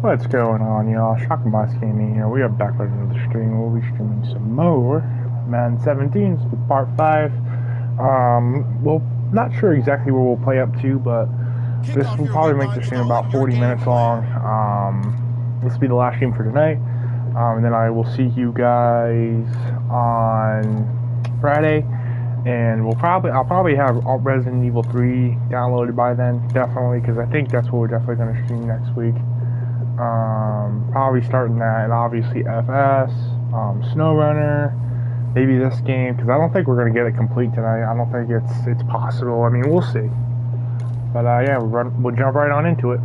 What's going on, y'all? Shocking Boss Gaming here. We are back with another stream. We'll be streaming some more Madden 17 with part 5. Well, not sure exactly where we'll play up to, but this will probably make the stream about 40 minutes long. This will be the last game for tonight. And then I will see you guys on Friday. And I'll probably have Resident Evil 3 downloaded by then, definitely, because I think that's what we're definitely going to stream next week. Probably starting that, and obviously FS, SnowRunner, maybe this game, because I don't think we're going to get it complete tonight. I don't think it's possible. I mean, we'll see. But yeah, we'll jump right on into it.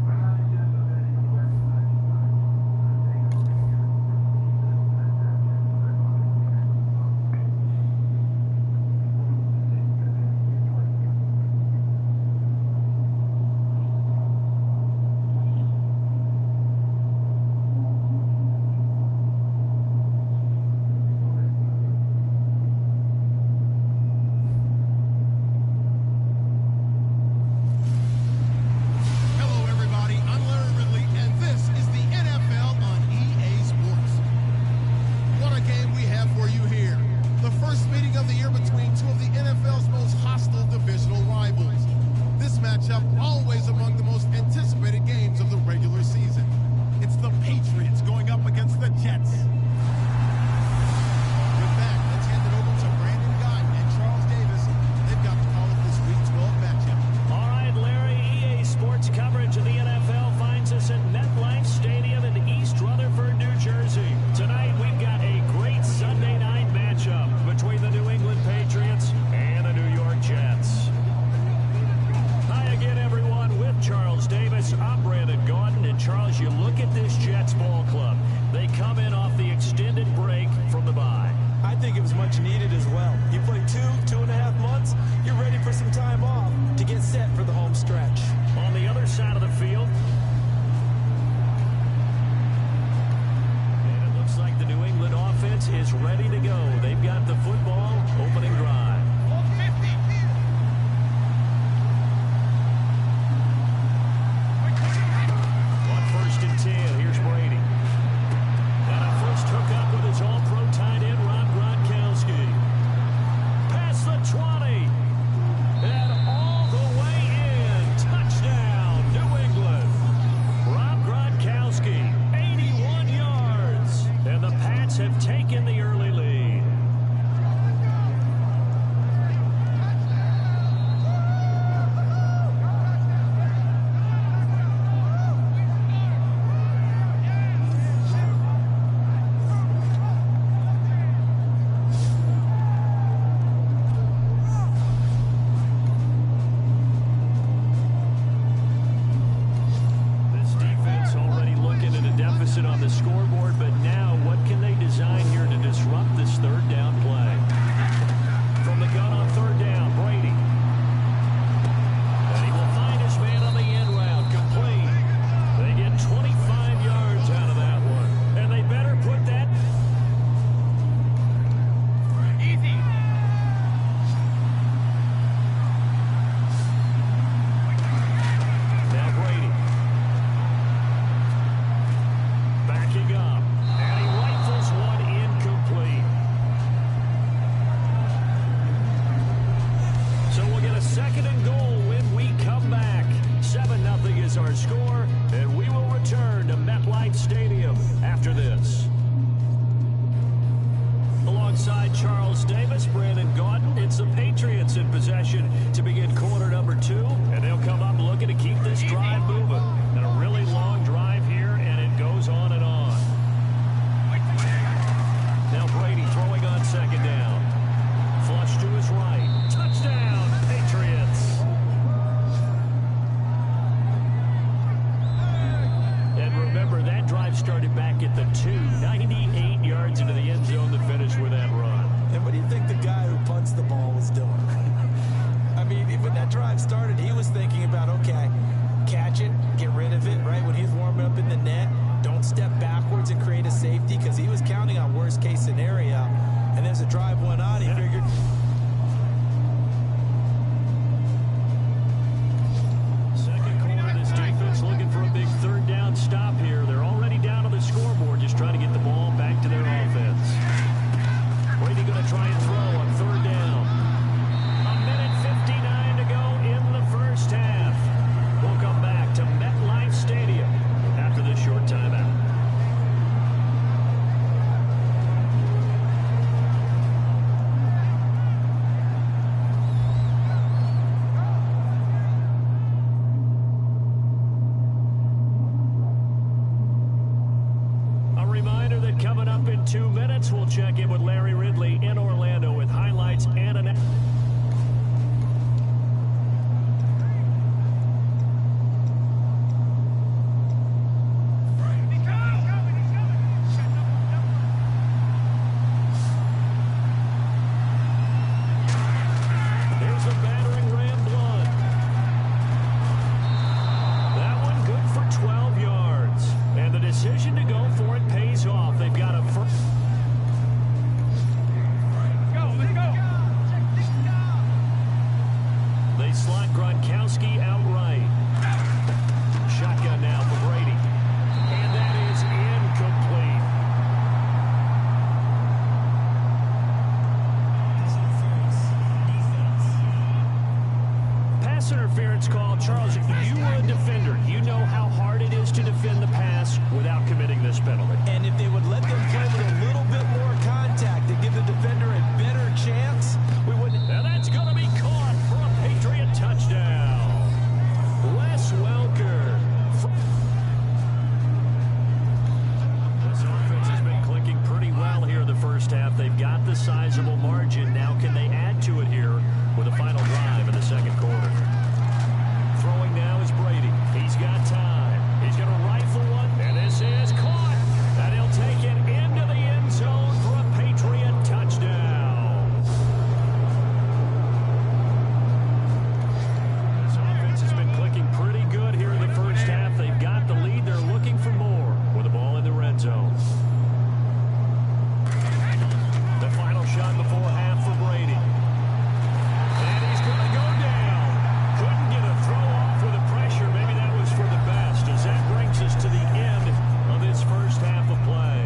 Second quarter, this defense looking for a big third down stop here. They're all in 2 minutes. We'll check in with Larry Ridley in Orlando with highlights and an... interference call. Charles, you are a defender. You know how hard it is to defend the pass without committing this penalty. And if they would let them play with a little bit more contact to give the defender a better chance, we wouldn't. And that's going to be caught for a Patriot touchdown. Wes Welker. This offense has been clicking pretty well here in the first half. They've got the sizable margin. Now can they add to it here with a final drive in the second quarter? Throwing now is Brady. He's got time. He's going to rifle one, and this is caught. And he'll take it into the end zone for a Patriot touchdown. This offense has been clicking pretty good here in the first half. They've got the lead. They're looking for more with the ball in the red zone. The final shot before half for Brady. And he's going to go down. Couldn't get a throw off with the pressure. Maybe that was for the best, as that brings us to the end of this first half of play.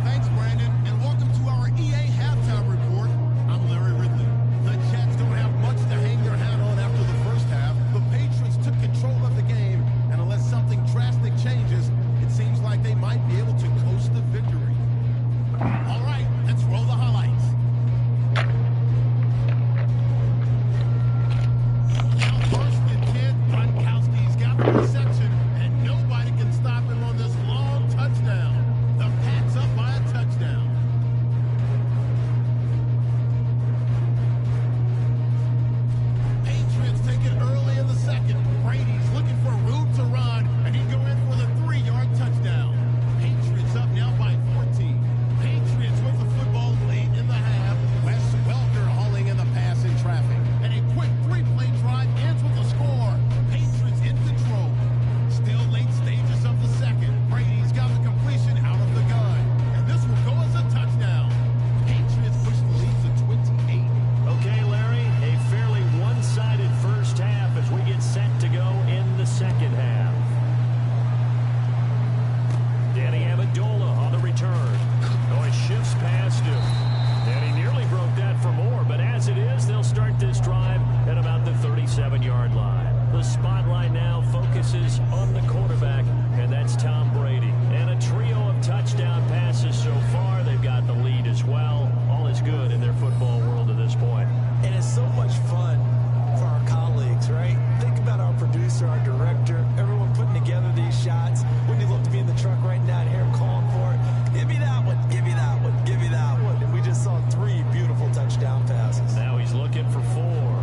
Thanks, Brandon, and welcome to our EA halftime report. I'm Larry Ridley. The Jets don't have much to hang their hat on after the first half. The Patriots took control of the game, and unless something drastic changes, it seems like they might be able to coast the victory. All right, let's roll the highlights. Now first and 10, Gronkowski's got the reception, and nobody can stop him on this long touchdown. The Pats up by a touchdown. Patriots take it early in the second. Brady's looking for room to run, and he'd go in for the 3-yard touchdown. Patriots up now by 14. Patriots with the football late in the half. Wes Welker hauling in the pass in traffic. And a quick 3-play drive ends with a score. Patriots in control. Still late stages of the second. Brady's got the completion out of the gun. And this will go as a touchdown. Patriots push the lead to 28. Okay, Larry, a fairly one-sided first half as we get set to go in the second half. Danny Amendola on the return. Oh, he shifts past him. And he nearly broke that for more, but as it is, they'll start this drive at about the 37-yard line. The spotlight now focuses on the quarterback, and that's Tom Brady. And a trio of touchdown passes so far. They've got the lead as well. All is good in their football world at this point. And it's so much fun for our colleagues, right? Think about our producer, our director, everyone putting together these shots. Wouldn't you love to be in the truck right now and hear him calling for it? Give me that one, give me that one, give me that one. And we just saw 3 beautiful touchdown passes. Now he's looking for 4.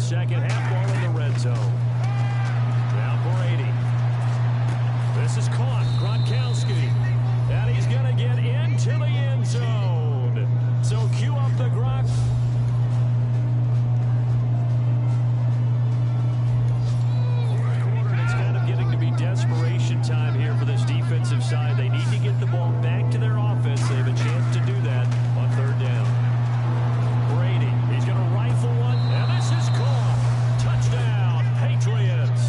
second half, ball in the red zone. Now Brady. This is caught. Gronkowski. And he's going to get into the end zone. So cue up the Gronk. Fourth quarter, and it's kind of getting to be desperation time here for this defensive side. They need to get the ball back to their offense. They have a chance to do that on third down. Brady, he's going to rifle one, and this is caught. Touchdown, Patriots.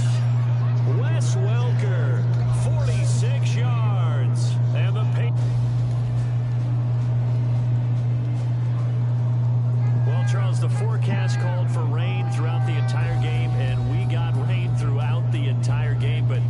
Wes Welker, 46 yards. And the Well, Charles, the forecast called for rain throughout the entire game, and we got rain throughout the entire game. But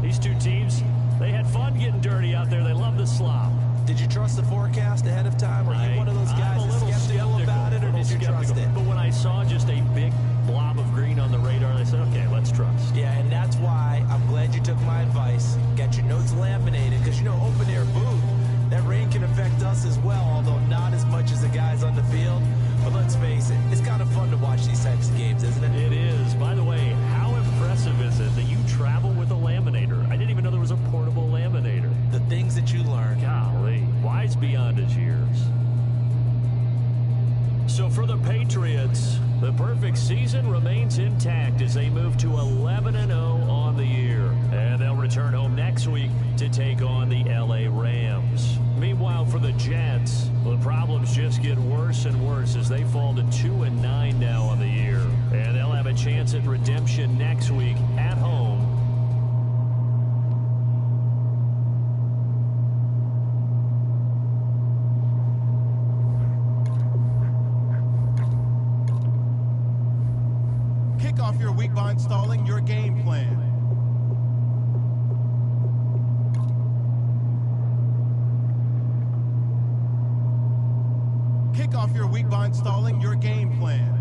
these two teams, they had fun getting dirty out there. They love the slop. Did you trust the forecast ahead of time? Or are you one of those guys that's skeptical about it, or did you trust it? But when I saw just a big blob of green on the radar, I said, okay, let's trust. Yeah, and that's why I'm glad you took my advice. Got your notes laminated, because you know open-air booth, that rain can affect us as well, although not as much as the guys on the field. But let's face it, it's kind of fun to watch these types of games, isn't it? It is. By the way, how impressive is it that you travel with a laminator? I didn't even know there was a portable laminator. The things that you learn. Golly, wise beyond his years. So for the Patriots, the perfect season remains intact as they move to 11-0 on the year. And they'll return home next week to take on the LA Rams. Meanwhile, for the Jets, the problems just get worse and worse as they fall to 2-9 now on the year. And they'll have a chance at redemption next week at home. Kick off your week by installing your game plan. Kick off your week by installing your game plan.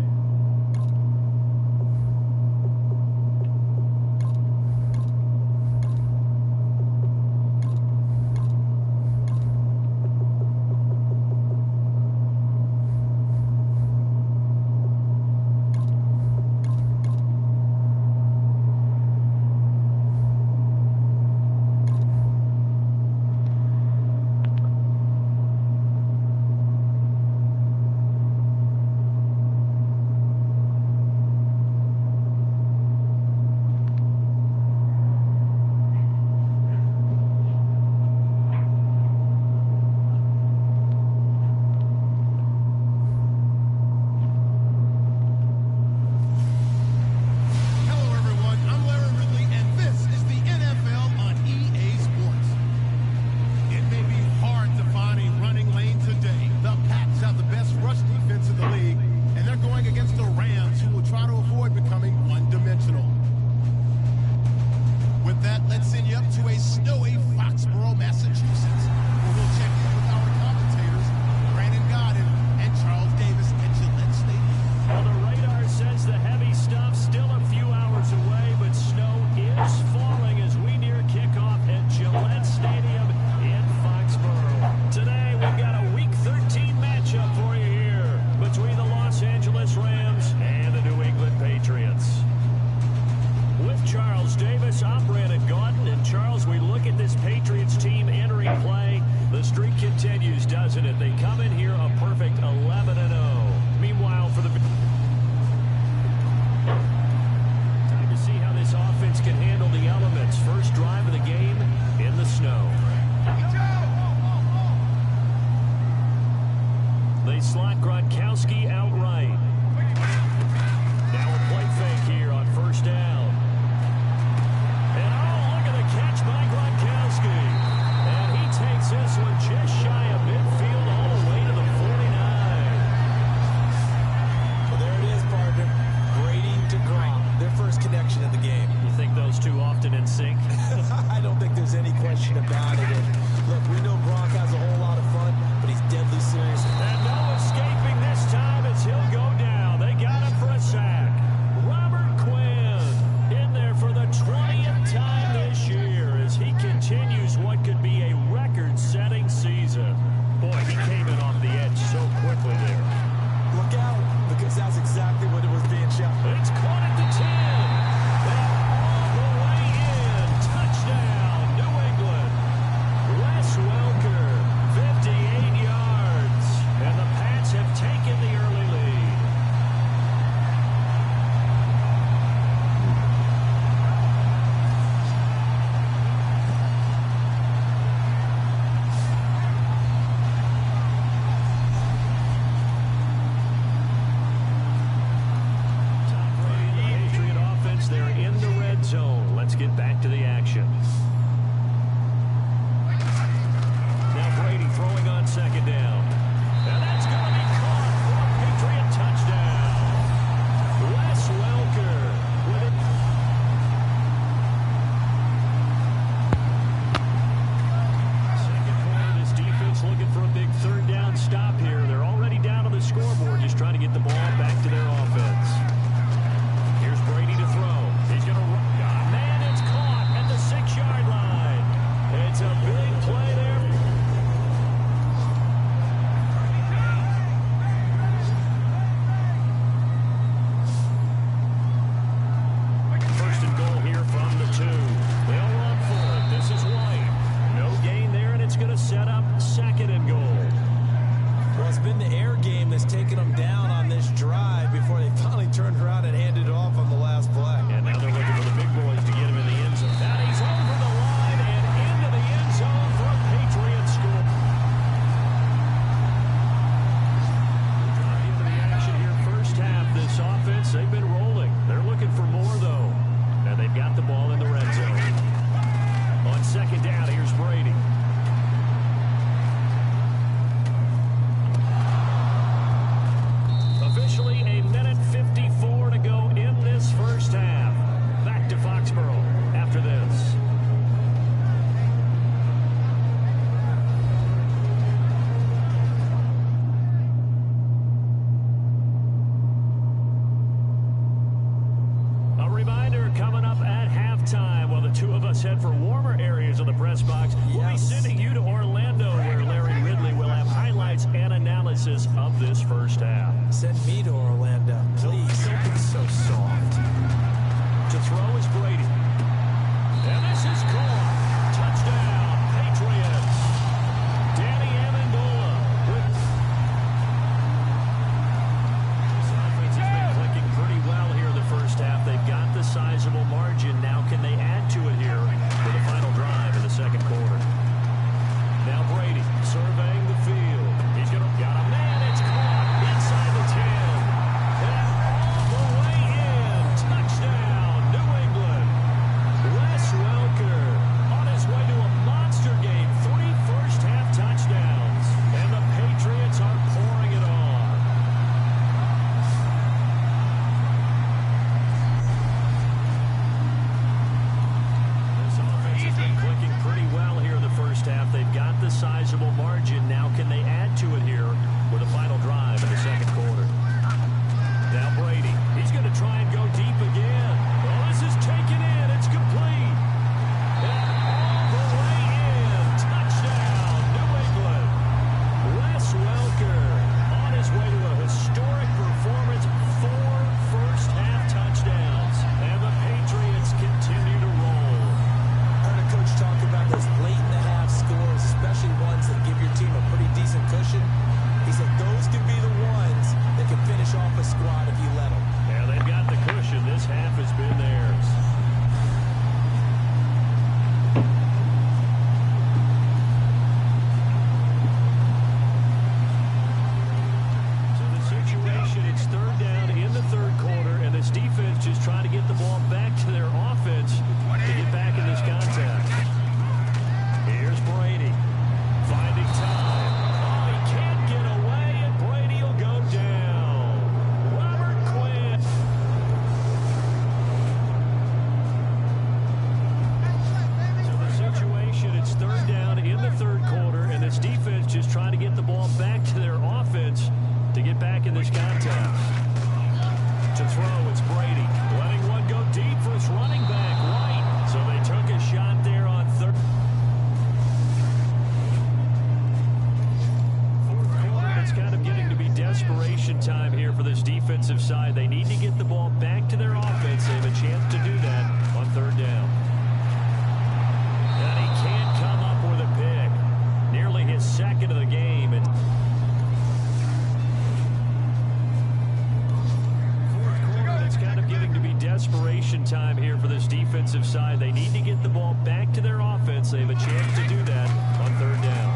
Slot Gronkowski outright. Now a play fake here on first down. And oh, look at the catch by Gronkowski. And he takes this one just shy of midfield all the way to the 49. Well, there it is, partner. Brady to Gronk. Their first connection in the game. You think those two often in sync? I don't think there's any question about it. And look, we know Gronk has a whole lot of fun, but he's deadly serious. And no escaping this time as he'll go down. box. We'll be sending you to Orlando, where Larry Ridley will have highlights and analysis of this first half. Send me to Orlando, please. Don't be so soft. To throw is Brady. And this is caught. Touchdown, Patriots. Danny Amendola. This offense has been clicking pretty well here in the first half. They've got the sizable margin. Now can they add to it here for the final drive in the second quarter? Now Brady surveying the field. He's got a man. It's caught inside the 10. And all the way in. Touchdown, New England. Wes Welker on his way to a monster game. 3 first-half touchdowns. And the Patriots are pouring it on. This offense has been clicking pretty well here in the first half. They've got the sizable margin. Now can they add to it here with a final drive in the second quarter? Now Brady. He's going to try and go deep again. Well, this is taken in. It's complete. And all the way in. Touchdown, New England. Wes Welker on his way to a historic performance. 4 first-half touchdowns. And the Patriots continue to roll. I heard a coach talk about those late-in-the-half scores, especially ones that give your team a pretty decent cushion. He said those can be the ones that can finish off a squad if you let them. Yeah, they've got the cushion. This half has been theirs. So the situation, it's third down in the third quarter, and this defense just trying to get the ball back to their offense to get back in this contact. Here's Brady finding time. Oh, he can't get away, and Brady will go down. Robert Quinn. So the situation, it's third down in the third quarter, and this defense just trying to get the ball back to their offense to get back in this contact. To throw, it's Brady. Letting one go deep for his running back, White. So they took a shot there on third. Fourth quarter, it's kind of getting to be desperation time here for this defensive side. They need to get the ball back to their offense. They have a chance to do that on third down. And he can't come up with a pick. Nearly his second of the game. And it's kind of getting to be desperation time here for this defensive side. They need to get the ball back to their offense. They have a chance to do that on third down.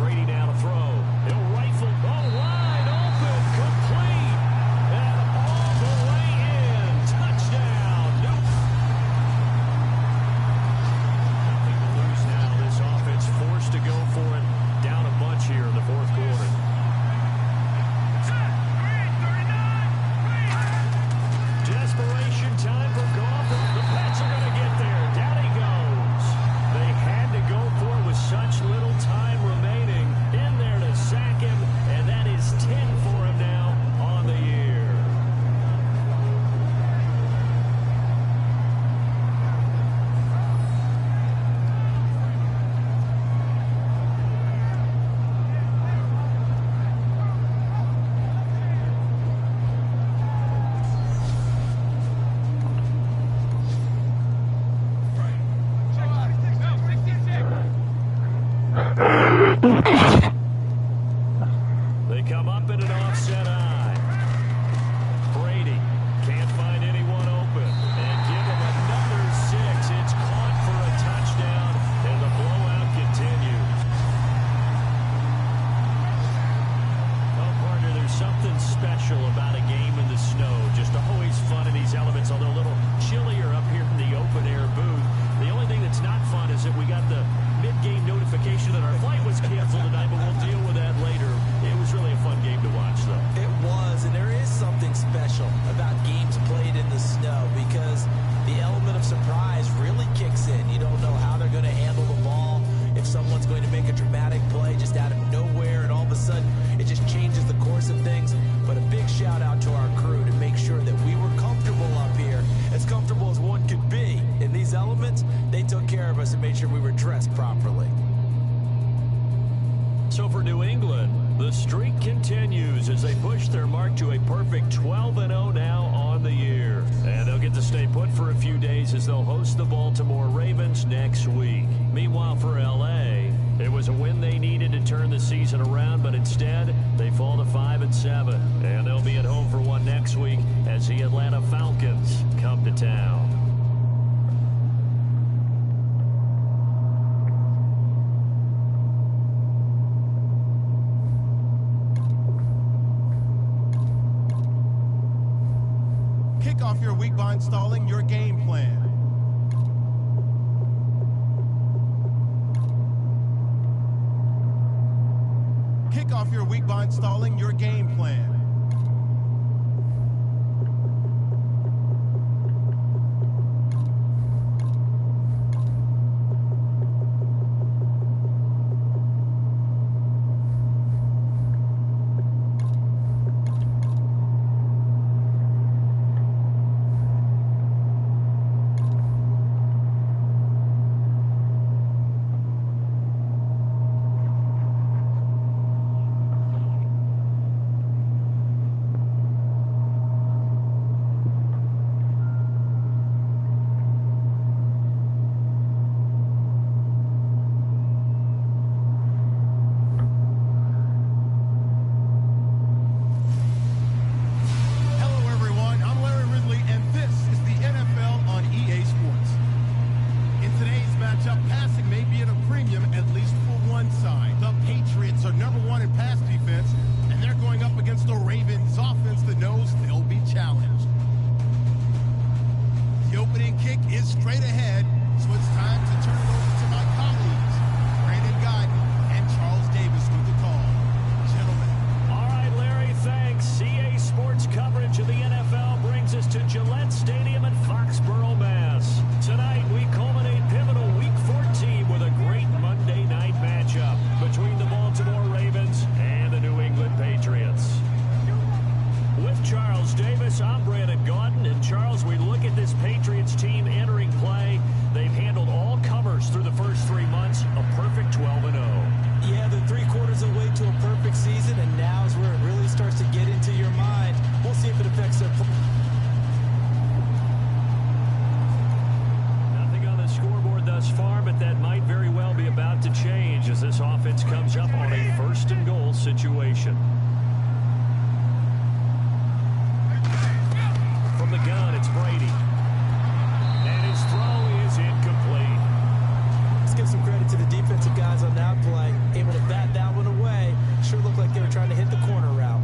Brady now to throw. He'll rifle. Oh, wide open. Complete. And all the way in. Touchdown. Nothing to lose now. This offense forced to go for it. Down a bunch here in the fourth quarter. Desperation time for Goff. The Pats are going to get there. Down he goes. They had to go for it with such little time remaining. In there to sack him, and that is 10 for him now on the year. They come up in an offset eye. Brady can't find anyone open. And give him another 6. It's caught for a touchdown, and the blowout continues. Oh, partner, there's something special about a game in the snow. Just always fun in these elements, although a little chillier up here in the open-air booth. The only thing that's not fun is that we got the mid-game notification that our flight was canceled tonight, but we'll deal with that later. It was really a fun game to watch, though. It was, and there is something special about games played in the snow because the element of surprise really kicks in. You don't know how they're going to handle the ball, if someone's going to make a dramatic play just out of nowhere, and all of a sudden it just changes the course of things. But a big shout out to our crew to make sure that we were comfortable up here as comfortable as one could be. In these elements, they took care of us and made sure we were dressed properly. So for New England, the streak continues as they push their mark to a perfect 12-0 now on the year. And they'll get to stay put for a few days as they'll host the Baltimore Ravens next week. Meanwhile, for L.A., it was a win they needed to turn the season around, but instead, they fall to 5-7. And they'll be at home for one next week as the Atlanta Falcons come to town. Kick off your week by installing your game plan. Kick off your week by installing your game plan. Straight ahead, so it's time to turn it over to my colleagues, Brandon Godden and Charles Davis with the call. Gentlemen. All right, Larry, thanks. CA Sports coverage of the NFL brings us to Gillette Stadium in Foxborough, Mass. Tonight, we culminate pivotal Week 14 with a great Monday night matchup between the Baltimore Ravens and the New England Patriots. With Charles Davis, I'm Brandon Gaudin. And Charles, we look at this Patriots team entering play. They've handled all comers through the first 3 months, a perfect 12-0. Yeah, they're 3/4 of the way to a perfect season, and now is where it really starts to get into your mind. We'll see if it affects their play. Nothing on the scoreboard thus far, but that might very well be about to change as this offense comes up on a first-and-goal situation. From the gun, it's Brady. And his throw is incomplete. Let's give some credit to the defensive guys on that play. Able to bat that one away. Sure looked like they were trying to hit the corner route.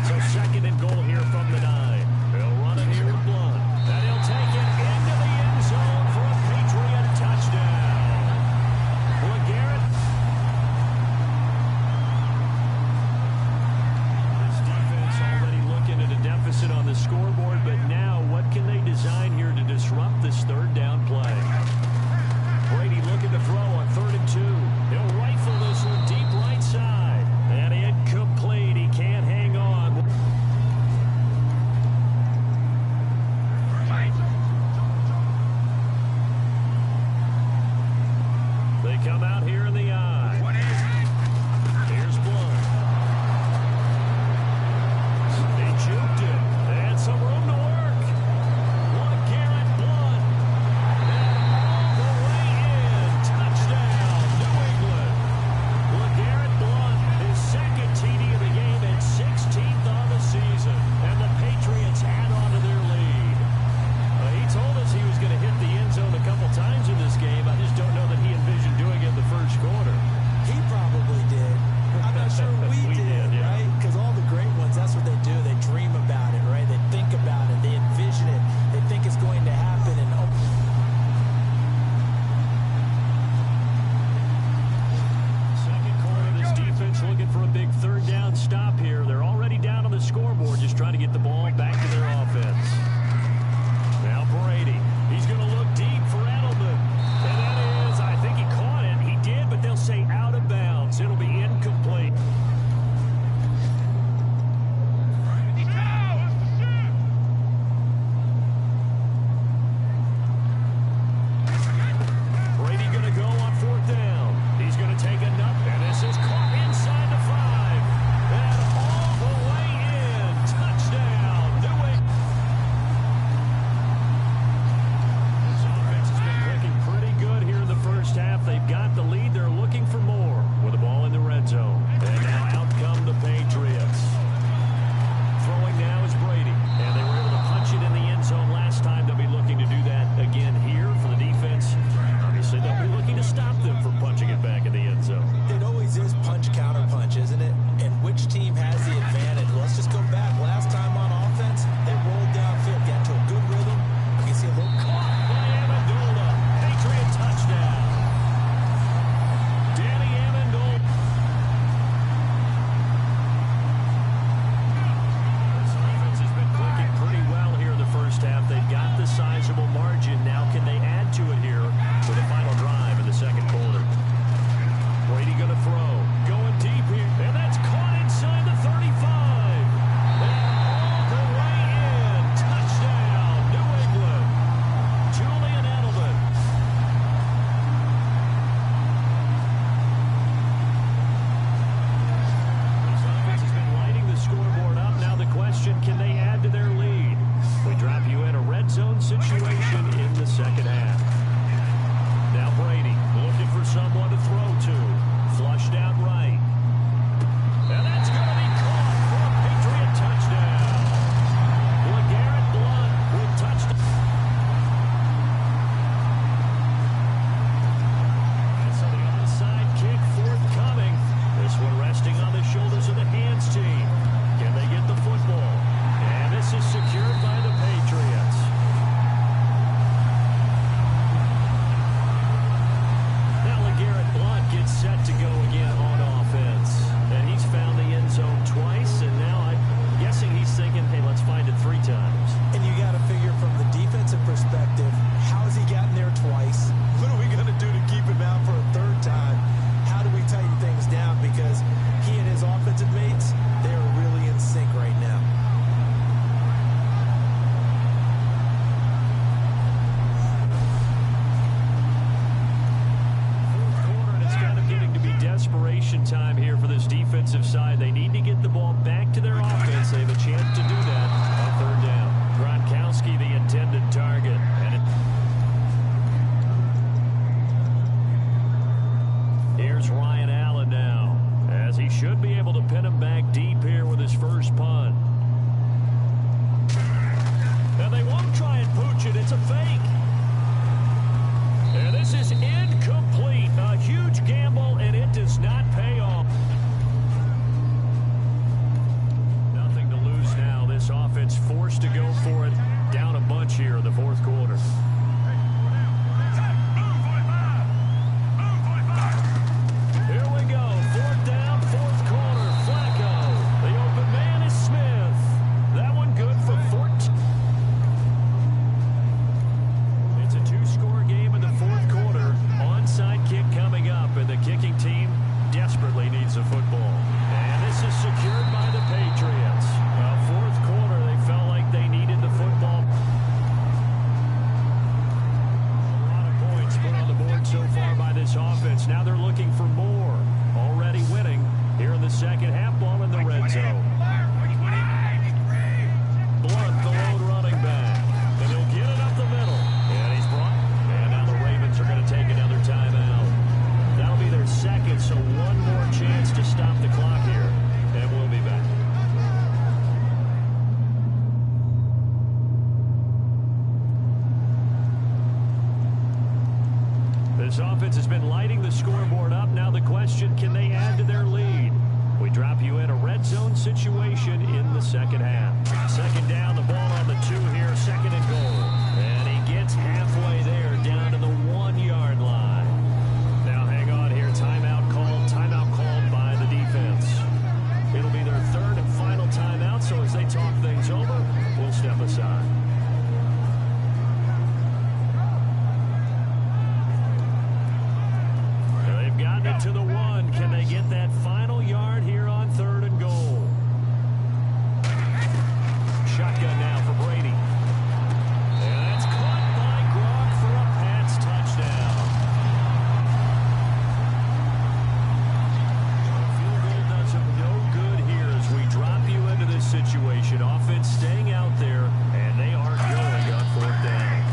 So second and goal here from the 9. He'll run it here to Blunt. And he'll take it into the end zone for a Patriot touchdown. LeGarrette. possession time here for this defensive side. They need to get the ball back to their offense. They have a chance to do that on third down. Gronkowski, the intended target. And here's Ryan Allen now, as he should be able to pin him back deep here with his first punt. And they won't try and pooch it. It's a fake. And this is incomplete. A huge gamble, and it does not pay off. Nothing to lose now. This offense forced to go for it. Down a bunch here in the fourth quarter. Here we go. Fourth down, fourth quarter. Flacco. The open man is Smith. That one good for 14. It's a two-score game in the fourth quarter. Onside kick coming up, and the kicking team desperately needs the football. And this is secured by the Patriots. Fourth quarter, they felt like they needed the football. A lot of points put on the board so far by this offense. Now they're looking for more. Already winning here in the second half, ball in the red zone. Blunt, the lone running back. And he'll get it up the middle. And he's brought. And now the Ravens are going to take another timeout. That'll be their second, so one more chance to stop the clock here. And we'll be back. This offense has been lighting the scoreboard up. Now the question, can they add to their lead? We drop you in a red zone situation in the second half. Second down, the ball on the 2 here, second and goal. And he gets halfway there, down to the 1-yard line. Now hang on here, timeout called by the defense. It'll be their third and final timeout, so as they talk things over, we'll step aside. They've gotten it to the 1. Can they get that final yard here on third and goal? Shotgun now for Brady. And that's caught by Gronk for a Pats touchdown. A field goal does him no good here as we drop you into this situation. Offense staying out there, and they are going on fourth down.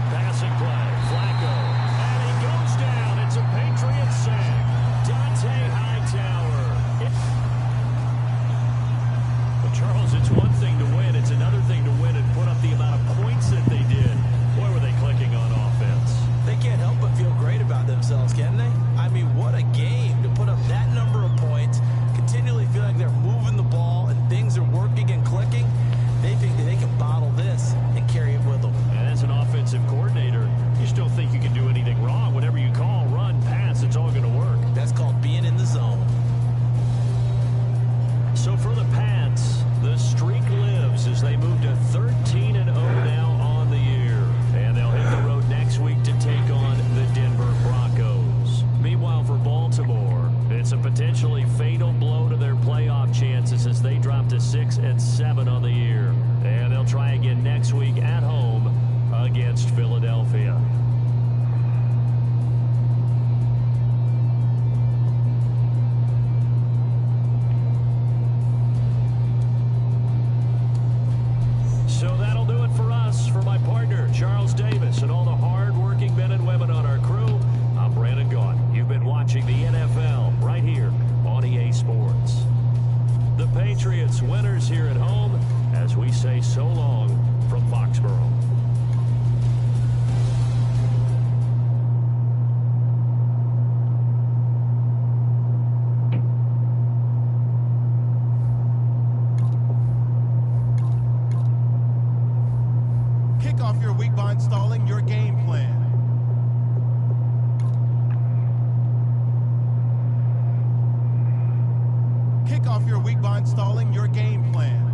Passing play, Flacco. And he goes down. It's a Patriot sack. Dante Hightower. But Charles, it's one thing to win. It's another thing to win and put up the amount of points that they did. Boy, were they clicking on offense. They can't help but feel great about themselves, can they? I mean, what a game to put up that number of points, continually feel like they're moving the ball and things are working and clicking. They think that they can bottle this and carry it with them. And as an offensive coordinator, you still think you can do anything wrong. Whatever you call, run, pass, it's all going to work. That's called being in the zone. So for the Pats, the streak lives as they move to 13-0 now on the year. And they'll hit the road next week to take on the Denver Broncos. Meanwhile, for Baltimore, it's a potentially fatal blow to their playoff chances as they drop to 6-7 on the year. And they'll try again next week at home against Philadelphia. So that'll do it for us. For my partner, Charles Davis, and all the hard-working men and women on our crew, I'm Brandon Gaunt. You've been watching the NFL right here on EA Sports. The Patriots winners here at home as we say so long from Foxborough. Kick off your week by installing your game plan. Kick off your week by installing your game plan.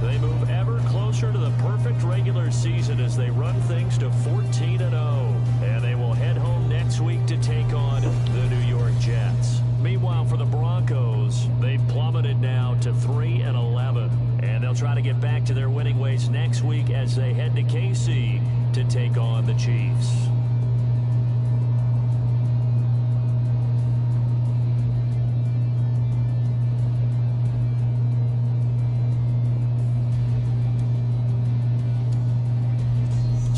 They move ever closer to the perfect regular season as they run things to 14-0. And they will head home next week to take on the New York Jets. Meanwhile, for the Broncos, they've plummeted now to 3-11. And they'll try to get back to their winning ways next week as they head to KC to take on the Chiefs.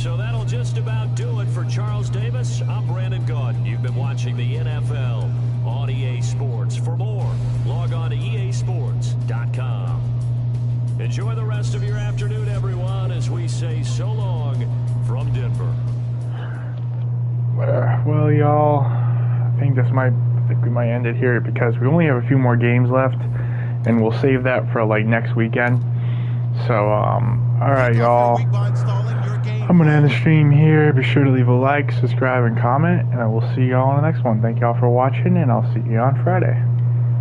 So that'll just about do it for Charles Davis. I'm Brandon Gaudin. You've been watching the NFL on EA Sports. For more, log on to easports.com. Enjoy the rest of your afternoon, everyone, as we say so long from Denver. Well, y'all, I think we might end it here because we only have a few more games left, and we'll save that for like next weekend. So, all right, y'all. I'm going to end the stream here. Be sure to leave a like, subscribe, and comment, and I will see y'all on the next one. Thank y'all for watching, and I'll see you on Friday.